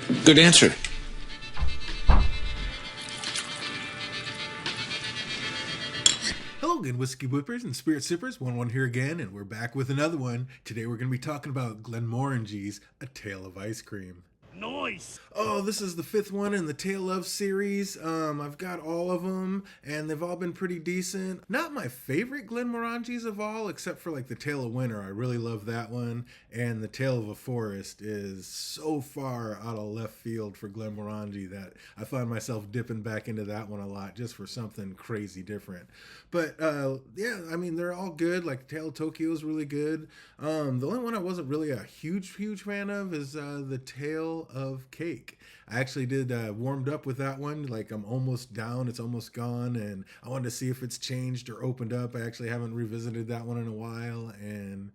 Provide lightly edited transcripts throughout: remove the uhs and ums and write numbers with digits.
Good answer. Hello again, Whiskey Whippers and Spirit Sippers. Wun Wun here again, and we're back with another one. Today we're going to be talking about Glenmorangie's A Tale of Ice Cream. Nice. Oh, this is the fifth one in the Tale of series. I've got all of them, and they've all been pretty decent. Not my favorite Glenmorangies of all, except for like the Tale of Winter. I really love that one, and the Tale of a Forest is so far out of left field for Glenmorangie that I find myself dipping back into that one a lot just for something crazy different. But yeah, I mean they're all good. Like Tale of Tokyo is really good. The only one I wasn't really a huge fan of is the Tale of Cake. I actually did warmed up with that one. Like I'm almost down, it's almost gone, and I wanted to see if it's changed or opened up. I actually haven't revisited that one in a while, and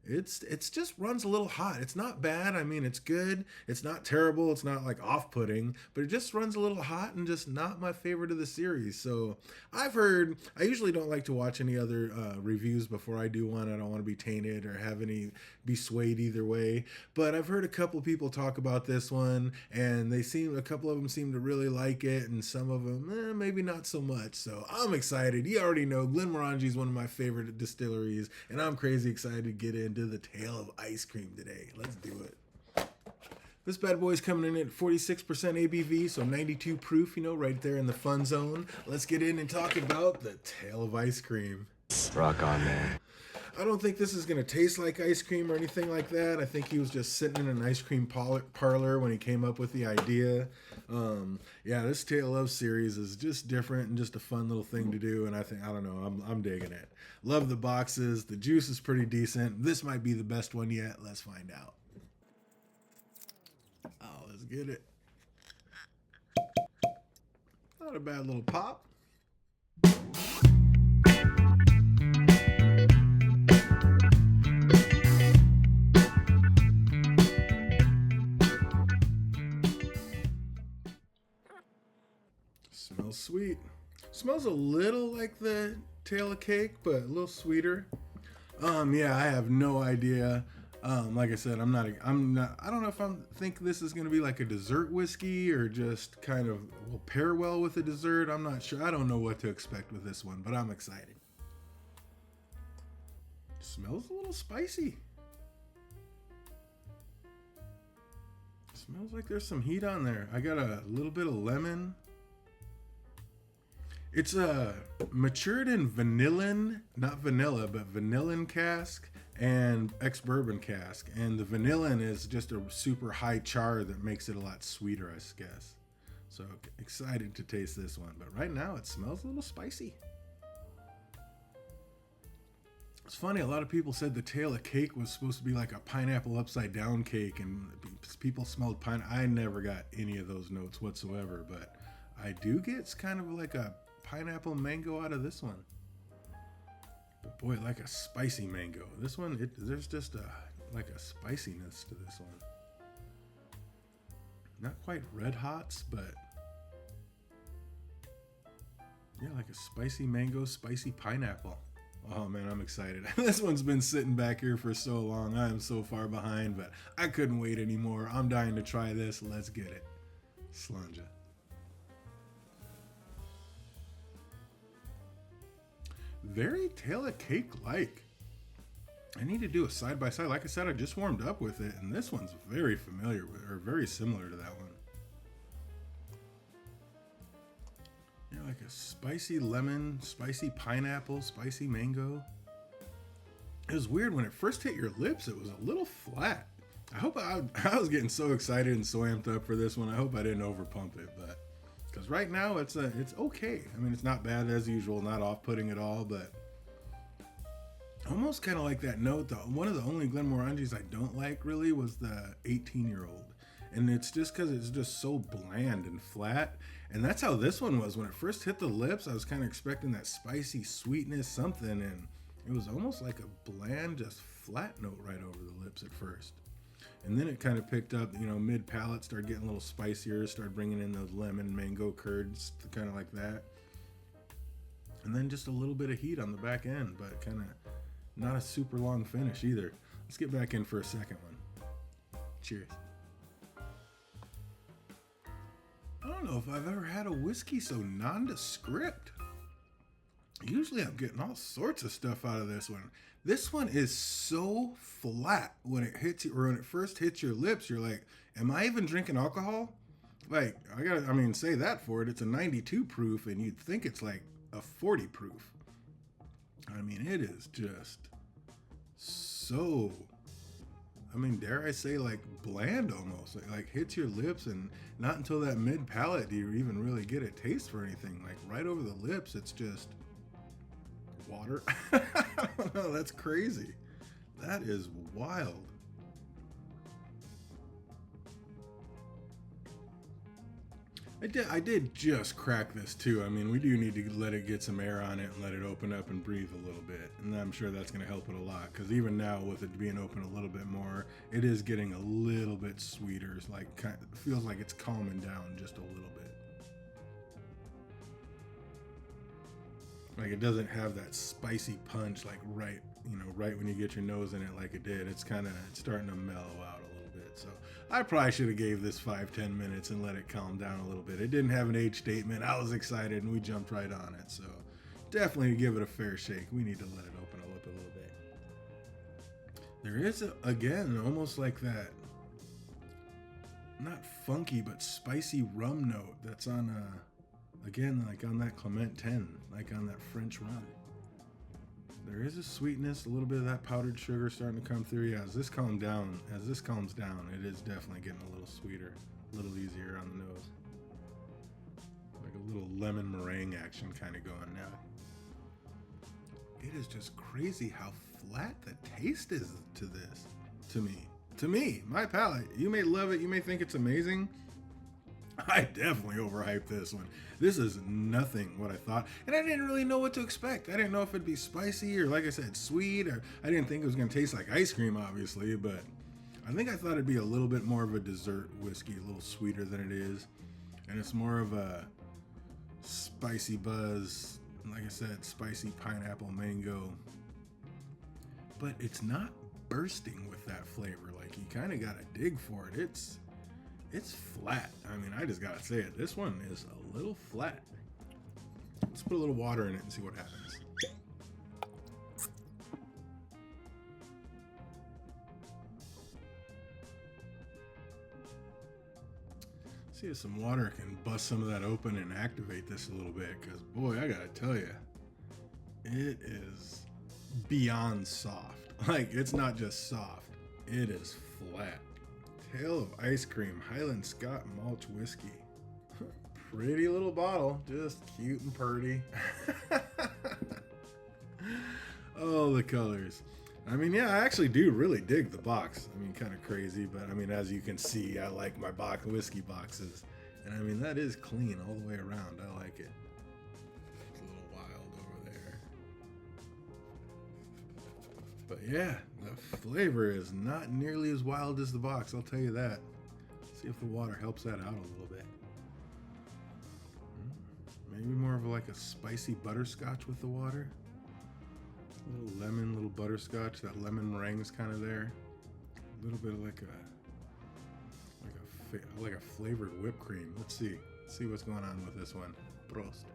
it's just runs a little hot. It's not bad. I mean, it's good. It's not terrible. It's not like off-putting, but it just runs a little hot and just not my favorite of the series. So I've heard, I usually don't like to watch any other reviews before I do one. I don't want to be tainted or have any be swayed either way. But I've heard a couple of people talk about this one, and a couple of them seem to really like it, and some of them maybe not so much. So I'm excited. You already know Glenmorangie is one of my favorite distilleries, and I'm crazy excited to get into the Tale of Ice Cream today. Let's do it. This bad boy's coming in at 46% ABV, so 92 proof, right there in the fun zone. Let's get in and talk about the Tale of Ice Cream. Rock on, man. I don't think this is going to taste like ice cream or anything like that. I think he was just sitting in an ice cream parlor when he came up with the idea. Yeah, this Tale of series is just different and just a fun little thing to do. And I don't know, I'm digging it. Love the boxes. The juice is pretty decent. This might be the best one yet. Let's find out. Oh, let's get it. Not a bad little pop. Smells sweet. Smells a little like the Tale of Cake, but a little sweeter. Yeah, I have no idea. Like I said, I don't know if think this is going to be like a dessert whiskey or just kind of will pair well with a dessert. I'm not sure. I don't know what to expect with this one, but I'm excited. Smells a little spicy. Smells like there's some heat on there. I got a little bit of lemon. It's matured in vanillin, not vanilla, but vanillin cask and ex-bourbon cask. And the vanillin is just a super high char that makes it a lot sweeter, I guess. So excited to taste this one. But right now it smells a little spicy. It's funny, a lot of people said the Tale of Cake was supposed to be like a pineapple upside down cake, and people smelled I never got any of those notes whatsoever, but I do get kind of like a pineapple mango out of this one. But boy, like a spicy mango. This one, there's just like a spiciness to this one. Not quite red hots, but yeah, like a spicy mango, spicy pineapple. Oh man, I'm excited. This one's been sitting back here for so long. I am so far behind, but I couldn't wait anymore. I'm dying to try this. Let's get it. Slanja. Very Tale of Cake like. I need to do a side by side. Like I said, I just warmed up with it, and this one's very familiar with, or very similar to that one. Yeah, like a spicy lemon, spicy pineapple, spicy mango. It was weird when it first hit your lips. It was a little flat. I was getting so excited and so amped up for this one. I hope I didn't overpump it, but because right now it's okay. I mean, it's not bad as usual, not off-putting at all, but almost kind of like that note. One of the only Glenmorangies I don't like really was the 18-year-old, and it's just because it's just so bland and flat. And that's how this one was when it first hit the lips. I was kind of expecting that spicy sweetness, something, and it was almost like a bland, just flat note right over the lips at first. And then it kind of picked up, mid palate, started getting a little spicier, started bringing in those lemon mango curds, kind of like that. And then just a little bit of heat on the back end, but kind of not a super long finish either. Let's get back in for a second one. Cheers. I don't know if I've ever had a whiskey so nondescript. Usually I'm getting all sorts of stuff out of this one. This one is so flat when it hits you, or when it first hits your lips, you're like, am I even drinking alcohol? Like, say that for it. It's a 92 proof, and you'd think it's like a 40 proof. I mean, it is just so, dare I say, like, bland almost. Like hits your lips, and not until that mid palate do you even really get a taste for anything. Like, right over the lips, it's just water. I don't know, that's crazy. That is wild. I did just crack this too. I mean, we do need to let it get some air on it and let it open up and breathe a little bit. And I'm sure that's going to help it a lot, because even now with it being open a little bit more, it is getting a little bit sweeter. It's like, feels like it's calming down just a little bit. Like, it doesn't have that spicy punch like right when you get your nose in it like it did. It's starting to mellow out a little bit. So I probably should have gave this 5-10 minutes and let it calm down a little bit. It didn't have an age statement. I was excited and we jumped right on it. So definitely give it a fair shake. We need to let it open up a little bit. There is, again, almost like that, not funky, but spicy rum note that's on again, like on that Clement 10, like on that French rum. There is a sweetness, a little bit of that powdered sugar starting to come through. Yeah, as this calms down, it is definitely getting a little sweeter, a little easier on the nose. Like a little lemon meringue action kind of going now. It is just crazy how flat the taste is to this, to me. To me, my palate. You may love it, you may think it's amazing. I definitely overhyped this one. This is nothing what I thought, and I didn't really know what to expect. I didn't know if it'd be spicy or, like I said, sweet, or I didn't think it was going to taste like ice cream, obviously, but I think I thought it'd be a little bit more of a dessert whiskey, a little sweeter than it is, and it's more of a spicy buzz, like I said, spicy pineapple mango, but it's not bursting with that flavor. Like, you kind of got to dig for it. It's flat. I mean, I just gotta say it. This one is a little flat. Let's put a little water in it and see what happens. See if some water can bust some of that open and activate this a little bit, because boy, I gotta tell you, it is beyond soft. Like, it's not just soft, it is flat. Tale of Ice Cream Highland Scott Malt Whiskey. Pretty little bottle, just cute and purty. Oh, the colors. I mean, yeah, I actually do really dig the box. I mean, kind of crazy, but I mean, as you can see, I like my whiskey boxes. And I mean, that is clean all the way around. I like it. It's a little wild over there. But yeah, the flavor is not nearly as wild as the box, I'll tell you that. See if the water helps that out a little bit. Maybe more of like a spicy butterscotch with the water. A little lemon, little butterscotch. That lemon meringue is kind of there. A little bit of like a flavored whipped cream. Let's see what's going on with this one. Prost.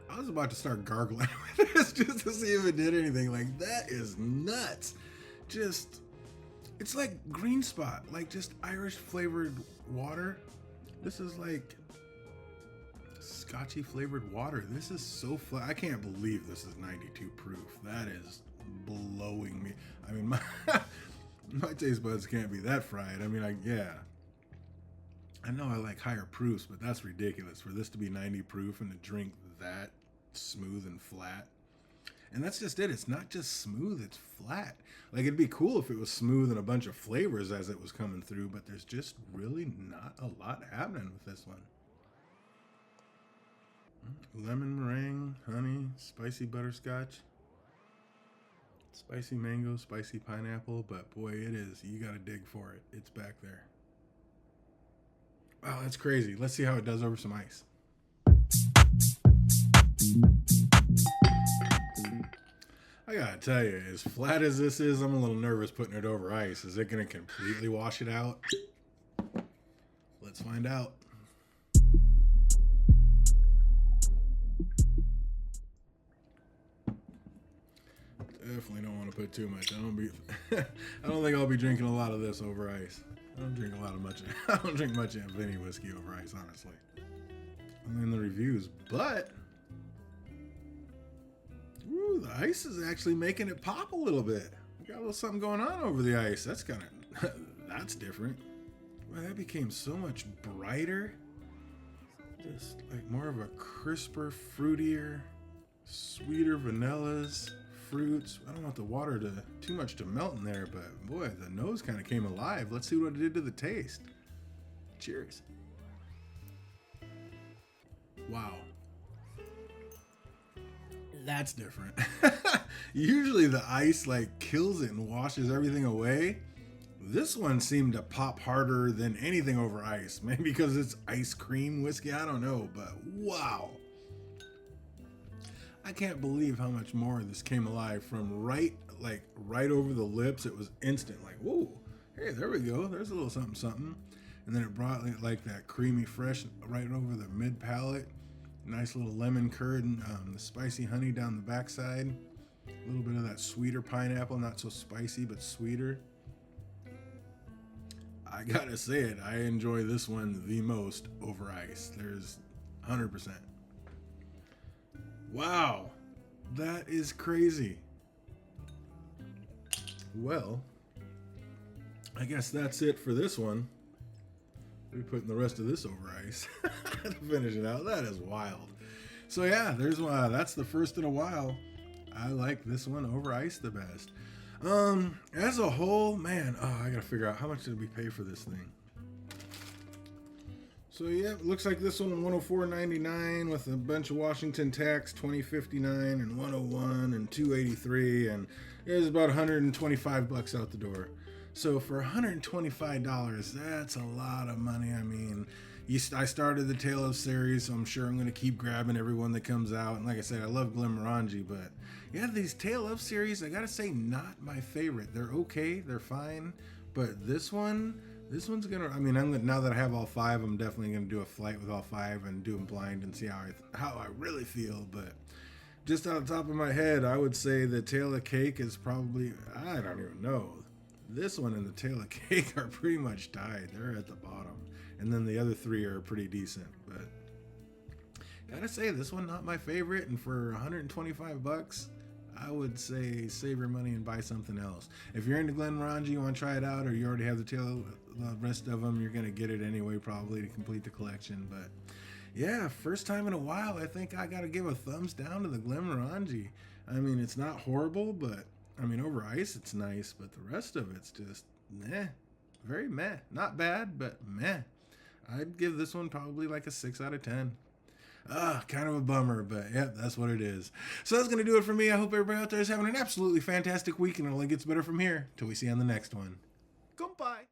I was about to start gargling with this just to see if it did anything. Like, that is nuts. It's like Green Spot, like just Irish flavored water. This is like scotchy flavored water. This is so flat. I can't believe this is 92 proof. That is blowing me. I mean, my taste buds can't be that fried. I mean, I know I like higher proofs, but that's ridiculous for this to be 90 proof and to drink that smooth and flat. And that's just it. It's not just smooth, it's flat. Like, it'd be cool if it was smooth and a bunch of flavors as it was coming through, but there's just really not a lot happening with this one. Lemon meringue, honey, spicy butterscotch, spicy mango, spicy pineapple, but boy, it is. You gotta dig for it. It's back there. Wow, that's crazy. Let's see how it does over some ice. I gotta tell you, as flat as this is, I'm a little nervous putting it over ice. Is it gonna completely wash it out? Let's find out. Definitely don't want to put too much. I don't think I'll be drinking a lot of this over ice. I don't drink much of any whiskey over ice, honestly. I'm in the reviews, but ooh, the ice is actually making it pop a little bit. We got a little something going on over the ice. That's kind of that's different. Well, that became so much brighter. Just like more of a crisper, fruitier, sweeter vanillas, fruits. I don't want the water to too much to melt in there, but boy, the nose kind of came alive. Let's see what it did to the taste. Cheers. Wow. That's different. Usually the ice like kills it and washes everything away. This one seemed to pop harder than anything over ice. Maybe because it's ice cream whiskey, I don't know, but wow. I can't believe how much more this came alive from right over the lips. It was instant, like, whoa, hey, there we go. There's a little something, something. And then it brought like that creamy fresh right over the mid palate. Nice little lemon curd and the spicy honey down the backside. A little bit of that sweeter pineapple, not so spicy, but sweeter. I gotta say it, I enjoy this one the most over ice. There's 100%. Wow, that is crazy. Well, I guess that's it for this one. We're putting the rest of this over ice to finish it out. That is wild. So yeah, that's the first in a while. I like this one over ice the best. As a whole, man, I gotta figure out how much did we pay for this thing. So yeah, it looks like this one $104.99 with a bunch of Washington tax, $20.59 and $101 and $283, and it was about $125 out the door. So for $125, that's a lot of money. I mean, I started the Tale of series, so I'm sure I'm going to keep grabbing every one that comes out. And like I said, I love Glenmorangie, but yeah, these Tale of series, I got to say, not my favorite. They're okay, they're fine, but this one's going to, I mean, now that I have all five, I'm definitely going to do a flight with all five and do them blind and see how I really feel. But just out of the top of my head, I would say the Tale of Cake is probably, I don't even know. This one and the Tale of Cake are pretty much tied. They're at the bottom. And then the other three are pretty decent. But gotta say, this one not my favorite. And for $125, I would say save your money and buy something else. If you're into Glenmorangie, you want to try it out, or you already have the rest of them, you're going to get it anyway probably to complete the collection. But yeah, first time in a while, I think I got to give a thumbs down to the Glenmorangie. I mean, it's not horrible, but I mean, over ice, it's nice, but the rest of it's just meh. Very meh. Not bad, but meh. I'd give this one probably like a 6 out of 10. Kind of a bummer, but yep, that's what it is. So that's going to do it for me. I hope everybody out there is having an absolutely fantastic week, and it only gets better from here till we see you on the next one. Goodbye.